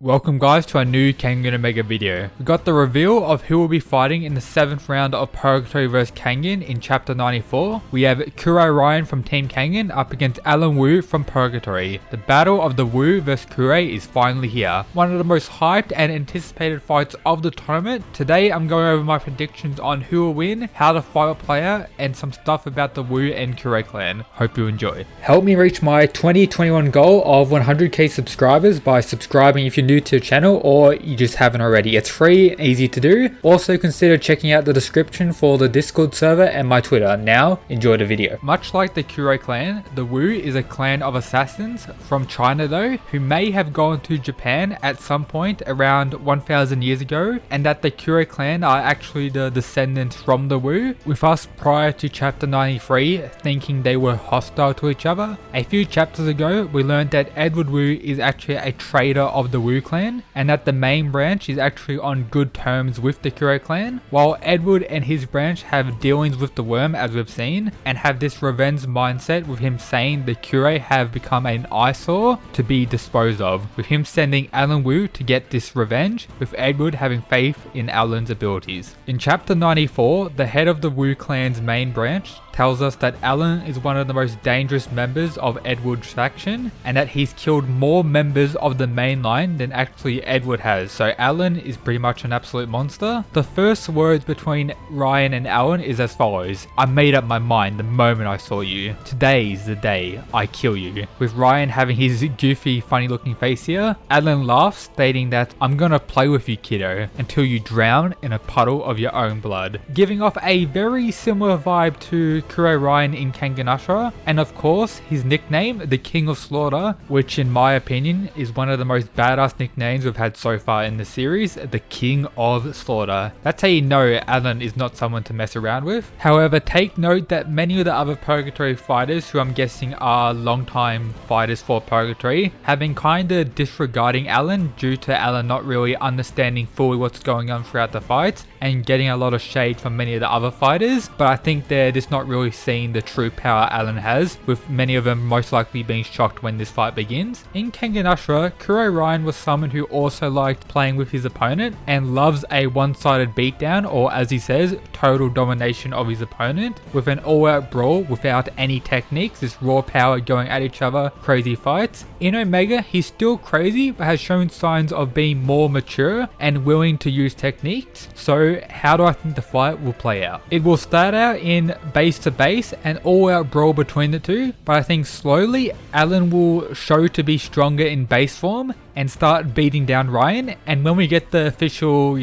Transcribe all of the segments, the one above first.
Welcome guys to our new Kengan Omega video. We got the reveal of who will be fighting in the 7th round of Purgatory vs Kengan in chapter 94. We have Kure Raian from Team Kengan up against Alan Wu from Purgatory. The battle of the Wu vs Kure is finally here. One of the most hyped and anticipated fights of the tournament. Today I'm going over my predictions on who will win, how the fight will play out, and some stuff about the Wu and Kure clan. Hope you enjoy. Help me reach my 2021 goal of 100k subscribers by subscribing if you're new to the channel or you just haven't already. It's free, easy to do. Also consider checking out the description for the Discord server and my Twitter. Now enjoy the video. Much like the Kure clan, the Wu is a clan of assassins from China though, who may have gone to Japan at some point around 1000 years ago, and that the Kure clan are actually the descendants from the Wu, with us prior to chapter 93 thinking they were hostile to each other. A few chapters ago we learned that Edward Wu is actually a traitor of the Wu clan, and that the main branch is actually on good terms with the Kure clan, while Edward and his branch have dealings with the worm as we've seen, and have this revenge mindset with him saying the Kure have become an eyesore to be disposed of, with him sending Alan Wu to get this revenge, with Edward having faith in Alan's abilities. In chapter 94, the head of the Wu clan's main branch tells us that Alan is one of the most dangerous members of Edward's faction, and that he's killed more members of the main line than actually Edward has, so Alan is pretty much an absolute monster. The first words between Raian and Alan is as follows: "I made up my mind the moment I saw you. Today's the day I kill you." With Raian having his goofy funny looking face here, Alan laughs, stating that "I'm gonna play with you kiddo until you drown in a puddle of your own blood," giving off a very similar vibe to Kure Raian in Kengan Ashura, and of course his nickname, the King of Slaughter, which in my opinion is one of the most badass nicknames we've had so far in the series, the King of Slaughter. That's how you know Alan is not someone to mess around with. However, take note that many of the other Purgatory fighters, who I'm guessing are long-time fighters for Purgatory, have been kinda disregarding Alan due to Alan not really understanding fully what's going on throughout the fight and getting a lot of shade from many of the other fighters, but I think they're just not really seeing the true power Alan has, with many of them most likely being shocked when this fight begins. In Kengan Ashura, Kure Raian was someone who also liked playing with his opponent and loves a one-sided beatdown, or as he says, total domination of his opponent, with an all-out brawl without any techniques, this raw power going at each other, crazy fights. In Omega, he's still crazy but has shown signs of being more mature and willing to use techniques. So how do I think the fight will play out? It will start out in base to base, an all-out brawl between the two, but I think slowly Alan will show to be stronger in base form and start beating down Raian, and when we get the official,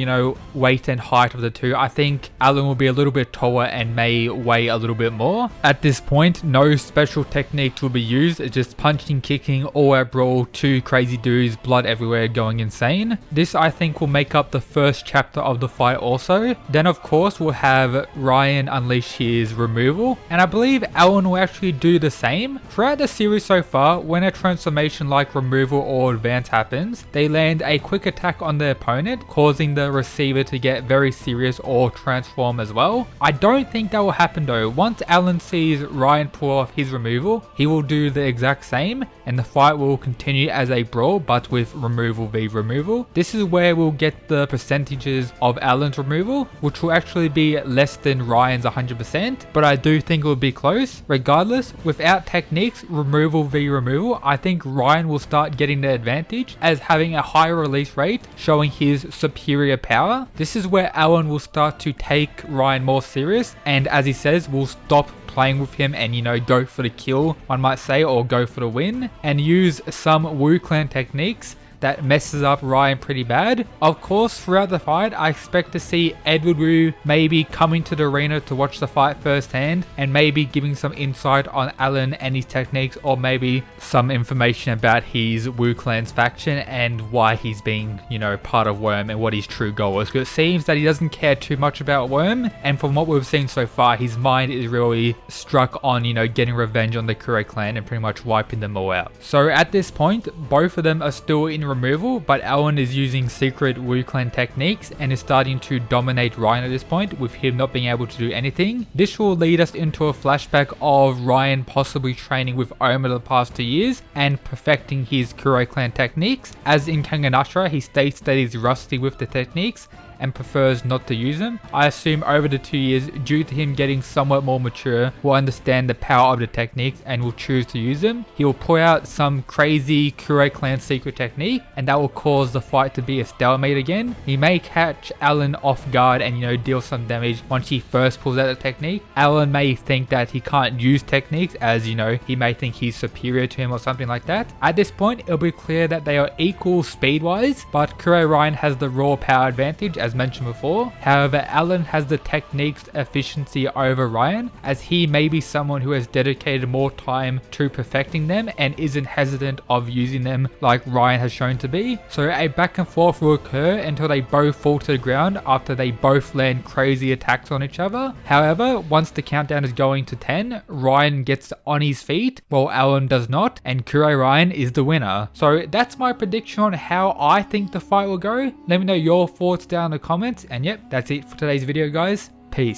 weight and height of the two, I think Alan will be a little bit taller and may weigh a little bit more. At this point, no special techniques will be used, it's just punching, kicking, all-out brawl, two crazy dudes, blood everywhere, going insane. This I think will make up the first chapter of the fight also. Then of course we'll have Raian unleash his removal, and I believe Alan will actually do the same. Throughout the series so far, when a transformation like removal or advance happens, they land a quick attack on the opponent, causing the receiver to get very serious or transform as well. I don't think that will happen though. Once Alan sees Raian pull off his removal, he will do the exact same, and the fight will continue as a brawl but with removal v removal. This is where we'll get the percentages of Alan's removal, which will actually be less than Raian's 100%, but I do think it will be close. Regardless, without techniques, removal v removal, I think Raian will start getting the advantage as having a higher release rate, showing his superior power. This is where Alan will start to take Raian more serious, and as he says, will stop playing with him and go for the kill, one might say, or go for the win, and use some Wu clan techniques that messes up Raian pretty bad. Of course, throughout the fight, I expect to see Edward Wu maybe coming to the arena to watch the fight firsthand, and maybe giving some insight on Alan and his techniques, or maybe some information about his Wu clan's faction and why he's being, part of Worm and what his true goal is. Because it seems that he doesn't care too much about Worm, and from what we've seen so far, his mind is really struck on, getting revenge on the Kure clan and pretty much wiping them all out. So at this point, both of them are still in removal, but Alan is using secret Wu Clan techniques and is starting to dominate Ryan at this point, with him not being able to do anything. This will lead us into a flashback of Ryan possibly training with Oma the past 2 years and perfecting his Kure Clan techniques. As in Kengan Ashura, he states that he's rusty with the techniques and prefers not to use them. I assume over the 2 years, due to him getting somewhat more mature, will understand the power of the techniques and will choose to use them. He will pull out some crazy Kure Clan secret technique, and that will cause the fight to be a stalemate again. He may catch Alan off guard and deal some damage once he first pulls out the technique. Alan may think that he can't use techniques, as he may think he's superior to him or something like that. At this point, it'll be clear that they are equal speed wise, but Kure Raian has the raw power advantage as mentioned before. However, Alan has the techniques efficiency over Ryan, as he may be someone who has dedicated more time to perfecting them and isn't hesitant of using them like Ryan has shown to be. So a back and forth will occur until they both fall to the ground after they both land crazy attacks on each other. However, once the countdown is going to 10, Ryan gets on his feet while Alan does not, and Kure Raian is the winner. So that's my prediction on how I think the fight will go. Let me know your thoughts down in the comments, and yep, that's it for today's video guys. Peace.